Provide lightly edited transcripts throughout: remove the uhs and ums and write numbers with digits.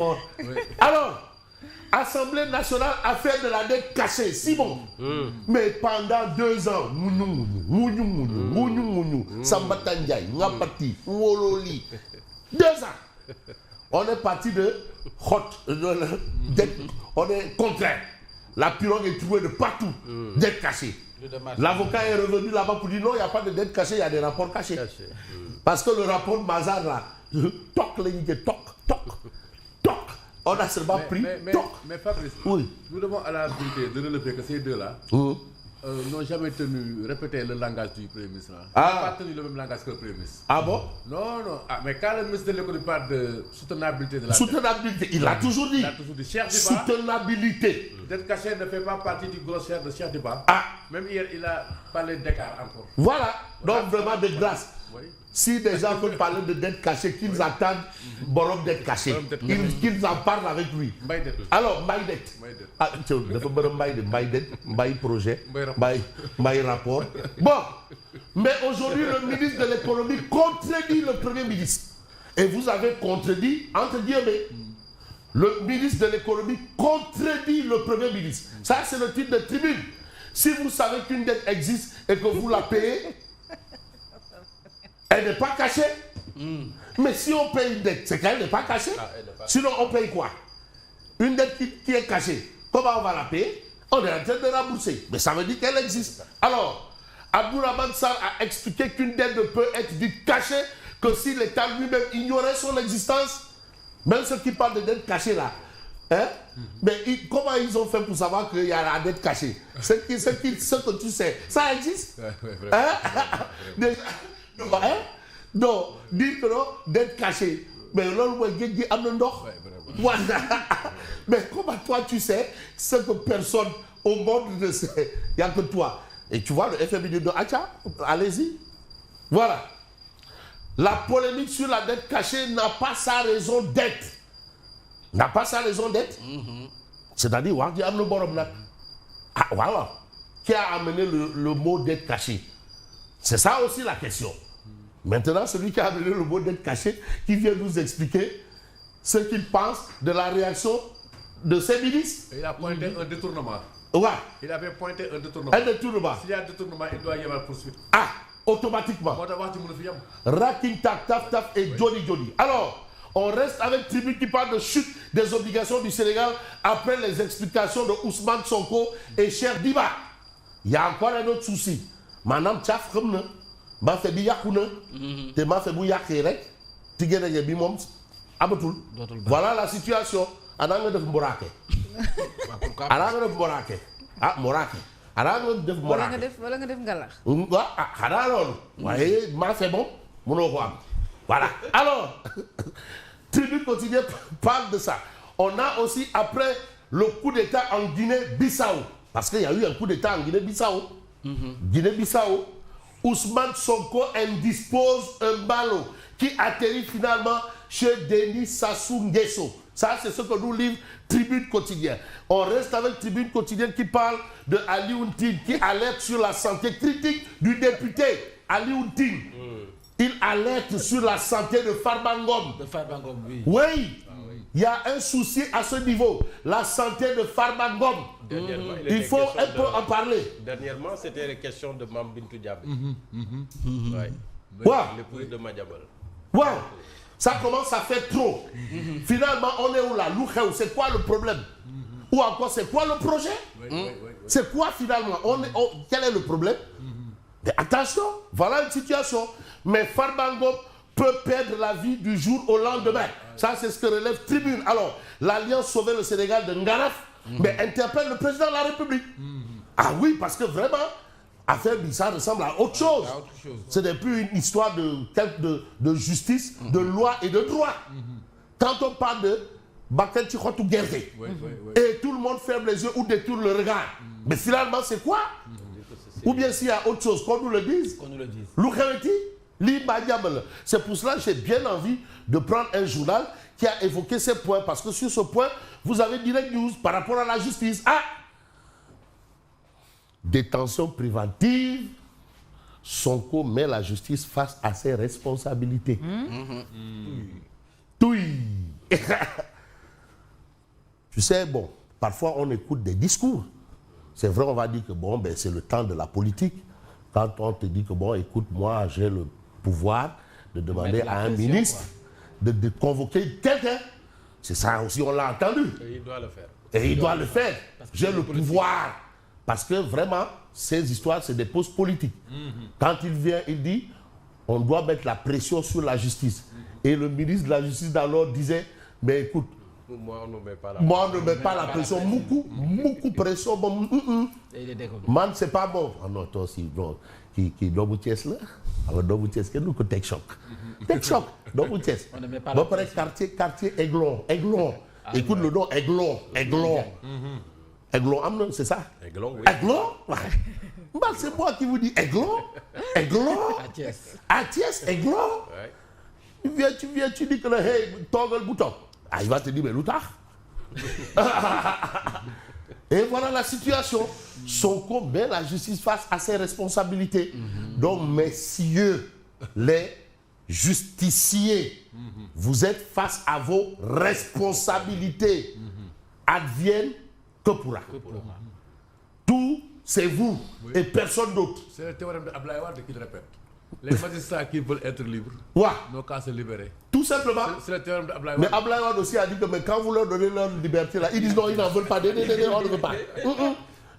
Oui. Alors, Assemblée nationale a fait de la dette cachée, Simon. Mais pendant 2 ans, Sambata Ndiaye, Ngapati, Ngololi, 2 ans. On est parti de dette, on est contraire. La pirogue est trouvée de partout, dette cachée. L'avocat est revenu là-bas pour dire non, il n'y a pas de dette cachée, il y a des rapports cachés. Parce que le rapport de Mazar là, toc, on a seulement pris toc. Mais Fabrice, oui. Nous devons à la vérité de relever que ces deux-là n'ont jamais répété le langage du Premier ministre. Ils n'ont pas tenu le même langage que le Premier ministre. Ah bon? Non. Mais quand le ministre de l'économie parle de soutenabilité de la soutenabilité, il l'a toujours dit. Il a toujours dit. Soutenabilité. Dette cachée ne fait pas partie du gros cher de Cheikh Diba. Même hier, il a parlé d'écart encore. Voilà. Donc vraiment de grâce. Oui. Si des gens veulent parler de dette cachée, qu'ils attendent Borom dette cachée. Qu'ils en parlent avec lui. Alors, Maïdet. Maïdet projet, Maï rapport. Bon, mais aujourd'hui, le ministre de l'économie contredit le Premier ministre. Et vous avez contredit, entre guillemets, le ministre de l'économie contredit le Premier ministre. Ça, c'est le titre de tribune. Si vous savez qu'une dette existe et que vous la payez, elle n'est pas cachée. Mais si on paye une dette, c'est qu'elle n'est pas cachée. Sinon, on paye quoi? Une dette qui est cachée. Comment on va la payer? On est en train de rembourser. Mais ça veut dire qu'elle existe. Alors, Abdourahmane Sarr a expliqué qu'une dette ne peut être dite cachée que si l'État lui-même ignorait son existence. Même ceux qui parlent de dette cachée là. Hein? Mais comment ils ont fait pour savoir qu'il y a la dette cachée? Ce que tu sais, ça existe. Hein? Non, dire que non, dette cachée. Mais là, mais comment toi tu sais ce que personne au monde ne sait? Il n'y a que toi. Et tu vois, le FMI dit allez-y. Voilà. La polémique sur la dette cachée n'a pas sa raison d'être. N'a pas sa raison d'être. C'est-à-dire, voilà. Qui a amené le mot dette cachée? C'est ça aussi la question. Maintenant, celui qui a amené le mot dette cachée, qui vient nous expliquer ce qu'il pense de la réaction de ses ministres. Il a pointé un détournement. Ouais. Il avait pointé un détournement. Un détournement. S'il y a un détournement, il doit y avoir poursuite. Automatiquement. Raking, taf, taf, taf et Johnny. Alors, on reste avec Tribune qui parle de chute des obligations du Sénégal après les explications de Ousmane Sonko et Cheikh Diba. Il y a encore un autre souci. Madame Tchaf, ma fait biyakouna, te ma fait bouyakerek, tigere bimom, abatul. Voilà la situation. Ananga de Morake. Ananga de Morake. Morake. Ananga de Morake. Voilà nga def ngalax. Ouais, ma fait bon, voilà. Alors, Tribune quotidienne parle de ça. On a aussi, après le coup d'État en Guinée-Bissau, parce qu'il y a eu un coup d'État en Guinée-Bissau. Guinée-Bissau, Ousmane Sonko indispose un ballon qui atterrit finalement chez Denis Sassou Nguesso. Ça, c'est ce que nous livre Tribune quotidienne. On reste avec Tribune quotidienne qui parle de Ali Ountine, qui alerte sur la santé critique du député Ali Ountine. Il alerte sur la santé de Farba Ngom. De Farba Ngom, oui. Oui. Il y a un souci à ce niveau. La santé de Farba Ngom. Il faut un peu en parler. Dernièrement, c'était les questions de Mame Bintou Diaby. L'épouse de Madiambal. Wow. Ça commence à faire trop. Finalement, on est où là? C'est quoi le problème? Ou encore, c'est quoi le projet? C'est quoi finalement? Quel est le problème? Mais attention, voilà une situation. Mais Farba Ngom peut perdre la vie du jour au lendemain. Ça, c'est ce que relève Tribune. Alors, l'Alliance Sauver le Sénégal de Ngaraf, mais interpelle le président de la République. Ah oui, parce que vraiment, affaire ça ressemble à autre chose. Ce n'est plus une histoire de justice, de loi et de droit. Quand on parle de Bakel Tchikotou Guerre, et tout le monde ferme les yeux ou détourne le regard. Mais finalement, c'est quoi? Ou bien s'il y a autre chose, qu'on nous le dise. C'est pour cela que j'ai bien envie de prendre un journal qui a évoqué ces points, parce que sur ce point, vous avez Direct News par rapport à la justice. Détention préventive, Sonko met la justice face à ses responsabilités. Tu sais, bon, parfois on écoute des discours. C'est vrai, on va dire que bon, ben, c'est le temps de la politique. Quand on te dit que bon, écoute, moi j'ai le pouvoir de demander à un ministre de convoquer quelqu'un. C'est ça aussi, on l'a entendu. Et il doit le faire. Et il doit le faire. J'ai le pouvoir. Parce que vraiment, ces histoires, c'est des postes politiques. Quand il vient, il dit, on doit mettre la pression sur la justice. Et le ministre de la Justice d'alors disait, mais écoute, Moi, on ne met pas la moi, on ne met pas la pression. Beaucoup pression. Bon, man, c'est pas bon. Ah non, toi aussi, non. Qui doit vous là? Alors, doit vous qu'est-ce que nous que Tech Choc? Tech Choc, doit vous On ne met pas la pression. Quartier Aiglon. Écoute le nom, Aiglon. Aiglon, c'est ça? Aiglon, oui. Aiglon? Ouais. Bah, c'est moi qui vous dis Aiglon. Atiès, Aiglon. Ouais. Tu dis que le hey, toggle bouton. Ah, il va te dire, mais l'outar. Et voilà la situation. Sonko met la justice face à ses responsabilités. Donc, messieurs, les justiciers, vous êtes face à vos responsabilités. Advienne que pourra. Tout, c'est vous et personne d'autre. C'est le théorème de Abdoulaye Wade qui le répète. Les magistrats qui veulent être libres n'ont qu'à se libérer. Tout simplement. C'est le théorème de Abdoulaye Wade. Mais Abdoulaye Wade aussi a dit que mais quand vous leur donnez leur liberté, là, ils disent non, ils n'en veulent pas. On ne veut pas.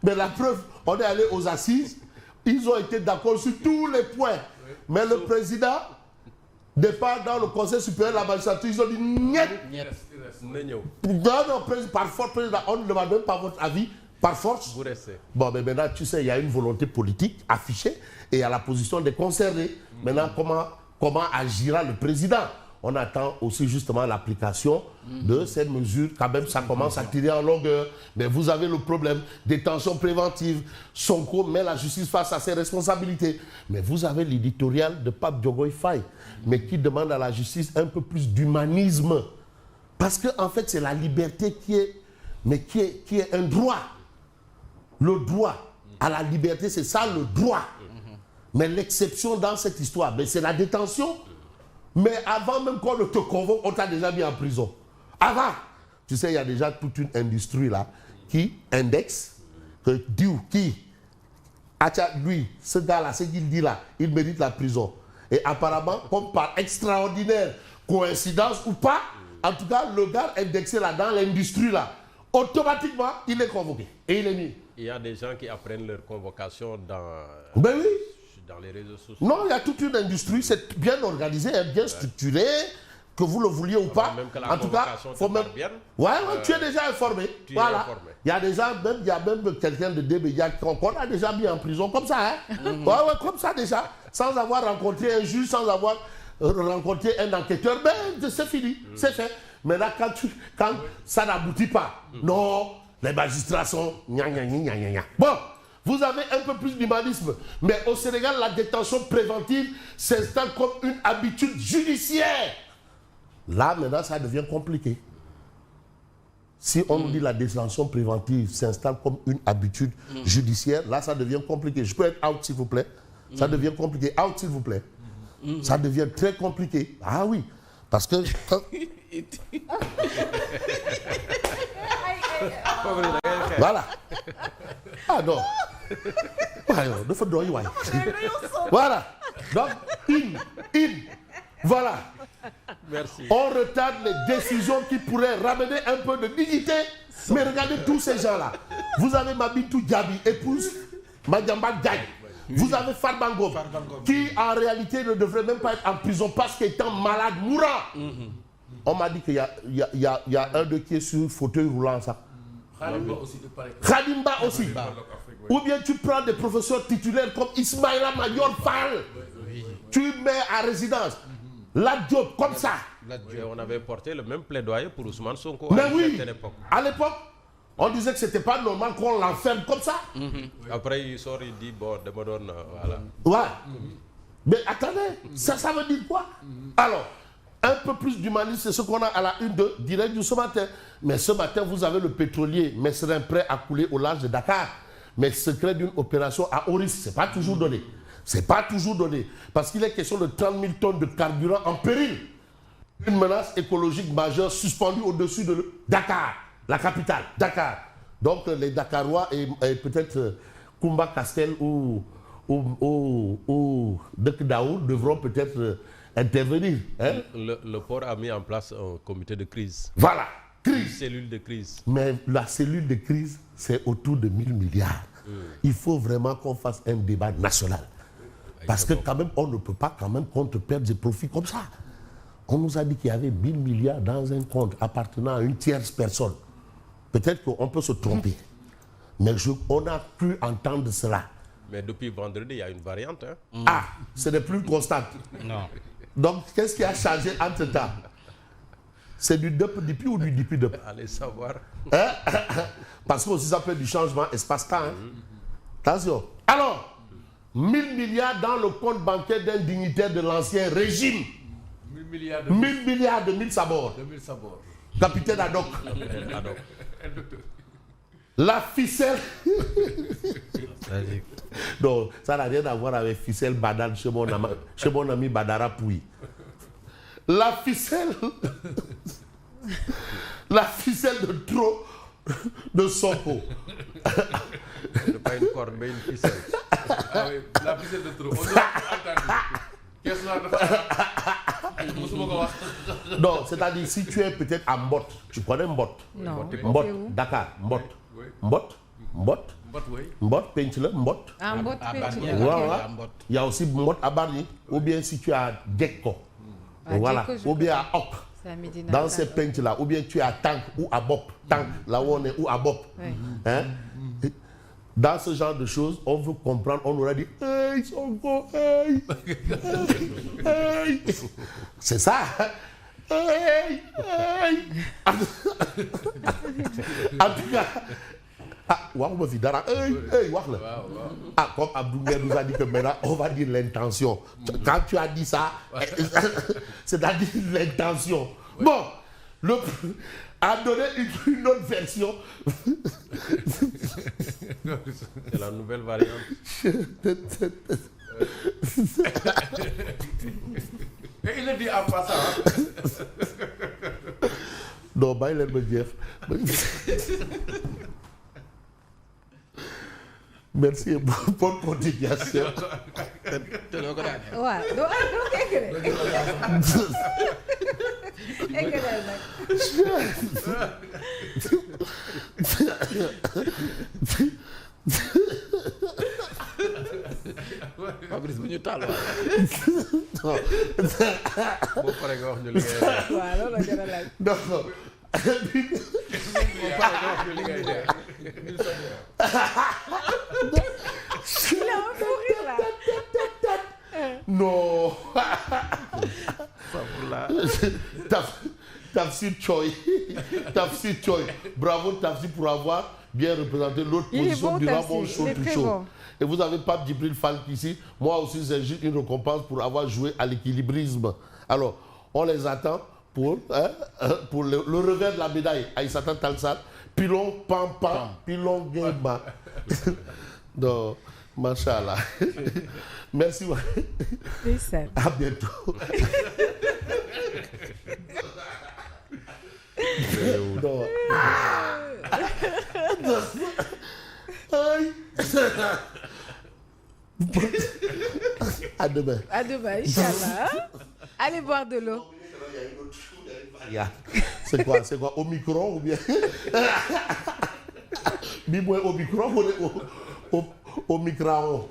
Mais la preuve, on est allé aux assises, ils ont été d'accord sur tous les points. Mais le président, départ dans le conseil supérieur de la magistrature, ils ont dit niet. Non, par force, président, on ne demande même pas votre avis. Par force. Vous restez. Bon, mais maintenant, tu sais, il y a une volonté politique affichée et il y a la position des concernés. Maintenant, comment agira le président? On attend aussi justement l'application de ces mesures. Quand même, ça commence à tirer en longueur. Mais vous avez le problème, détention préventive. Sonko met la justice face à ses responsabilités. Mais vous avez l'éditorial de Pape Diogoye Faye, mais qui demande à la justice un peu plus d'humanisme. Parce qu'en fait, c'est la liberté qui est un droit. Le droit à la liberté, c'est ça le droit. Mais l'exception dans cette histoire, c'est la détention. Mais avant même qu'on ne te convoque, on t'a déjà mis en prison. Avant, tu sais, il y a déjà toute une industrie là qui indexe, que lui, ce gars-là, ce qu'il dit là, il mérite la prison. Et apparemment, comme par extraordinaire coïncidence ou pas, en tout cas, le gars indexé là dans l'industrie là, automatiquement, il est convoqué et il est mis. Il y a des gens qui apprennent leur convocation dans les réseaux sociaux. Non, il y a toute une industrie, c'est bien organisé, bien structuré, que vous le vouliez ou pas. Même que la en tout cas, faut même. Tu es déjà informé. Voilà. Il y a déjà même quelqu'un de DBA qu'on a déjà mis en prison comme ça. Hein? Comme ça déjà, sans avoir rencontré un juge, sans avoir rencontré un enquêteur, c'est fini, c'est fait. Mais là, quand ça n'aboutit pas, non, les magistrats sont Bon, vous avez un peu plus d'humanisme. Mais au Sénégal, la détention préventive s'installe comme une habitude judiciaire. Là, maintenant, ça devient compliqué. Si on nous dit la détention préventive s'installe comme une habitude judiciaire, là, ça devient compliqué. Je peux être out, s'il vous plaît? Ça devient compliqué. Out, s'il vous plaît. Ça devient très compliqué. Ah oui. Parce que... Voilà. Ah non. Voilà. Donc, voilà. Merci. On retarde les décisions qui pourraient ramener un peu de dignité. Mais regardez tous ces gens-là. Vous avez Mabitou Diaby, épouse Madiamba Diagne. Vous avez Farba Ngom, qui en réalité ne devrait même pas être en prison parce qu'étant malade, mourant. On m'a dit qu'il y a un de qui est sur fauteuil roulant, ça. Khadimba aussi. Ou bien tu prends des professeurs titulaires comme Ismaïla Madior Fall. Tu mets à résidence. La Diop, comme ça. On avait porté le même plaidoyer pour Ousmane Sonko mais à une oui, certaine époque. À l'époque, on disait que c'était pas normal qu'on l'enferme comme ça. Après, il sort, il dit, bon, de me donne, voilà. Ouais. Mais attendez, ça veut dire quoi? Alors, un peu plus d'humanisme, c'est ce qu'on a à la une de direct du ce matin. Mais ce matin, vous avez le pétrolier Messerin prêt à couler au large de Dakar. Mais secret d'une opération à haut risque, ce n'est pas toujours donné. C'est pas toujours donné. Parce qu'il est question de 30 000 tonnes de carburant en péril. Une menace écologique majeure suspendue au-dessus de Dakar. la capitale, Dakar. Donc les Dakarois et peut-être Koumba Castel ou Dek Daour devront peut-être intervenir. Hein? Le port a mis en place un comité de crise. Voilà, crise. Une cellule de crise. Mais la cellule de crise, c'est autour de 1000 milliards. Il faut vraiment qu'on fasse un débat national. Parce que quand même, on ne peut pas quand même qu'on te perde des profits comme ça. On nous a dit qu'il y avait 1000 milliards dans un compte appartenant à une tierce personne. Peut-être qu'on peut se tromper. Mais on a pu entendre cela. Mais depuis vendredi, il y a une variante. Hein? Ah, ce n'est plus constante. Non. Donc, qu'est-ce qui a changé entre-temps? C'est du DEP ou du DIPI-DEP? Allez savoir. Hein? Parce que aussi ça peut être du changement espace-temps. Hein? Attention. Alors, 1000 milliards dans le compte bancaire d'un dignitaire de l'ancien régime. 1000 milliards 1000 milliards de 1000 sabords. 2000 sabords. Capitaine Haddock. La ficelle. Non, ça n'a rien à voir avec ficelle Badane chez mon ami Badara Pouy. La ficelle. La ficelle de trop de Sonko. Ce n'est pas une corde, mais une ficelle. Ah oui, la ficelle de trop. On a entendu. Qu'est-ce qu'on a? Non, c'est-à-dire si tu es peut-être à Mbot, tu connais Mbot? Non. Mbot, Dakar, Mbot. Oui. Mbot, Mbot, Mbot, oui. Mbot, Pentile, Mbot. Ah, Mbot, Ouais, ouais. Il y a aussi Mbot à Barni, ou bien si tu es à Djekko. Voilà, Djekko, je ou bien connais. à Ok. C'est à Médina. Dans ces peintes-là, ou bien tu es à Tank ou à Bop. Tank, là où on est, ou à Bop. Oui. Hein? Dans ce genre de choses, on veut comprendre, on aurait dit hey, Sonko, hey, hey, hey. C'est ça. Hey, hey. En tout cas, comme Abdou nous a dit que maintenant, on va dire l'intention. Quand tu as dit ça, c'est-à-dire l'intention. Bon, a donné une autre version. C'est la nouvelle variante. Et il a dit en passant. Non, bah, il me dire. Merci pour continuation. Ouais, Fabrice bu ñu taal boo paree nga wax ñu li ngay waaw loolu la gën a laaj. Non. boo paree nga wax ñu li ngay dee. Il a un fou rire là. Non. Tafsir Choy. Tafsir Choy. Bravo Tafsir pour avoir bien représenté l'autre Il est position bon, du Tafsir. Ramon Show Il est to très Show. bon. Et vous avez Pape Djibril Falk ici. Moi aussi, c'est juste une récompense pour avoir joué à l'équilibrisme. Alors, on les attend pour le revers de la médaille. Aïssata Talsat, pilon, pam, pam, pilon, guéba. Donc, machallah. Merci. À bientôt. Non. À demain. À demain, Inch'Allah. Allez boire de l'eau. C'est quoi au micro ou bien Bimoué au micro ou au micro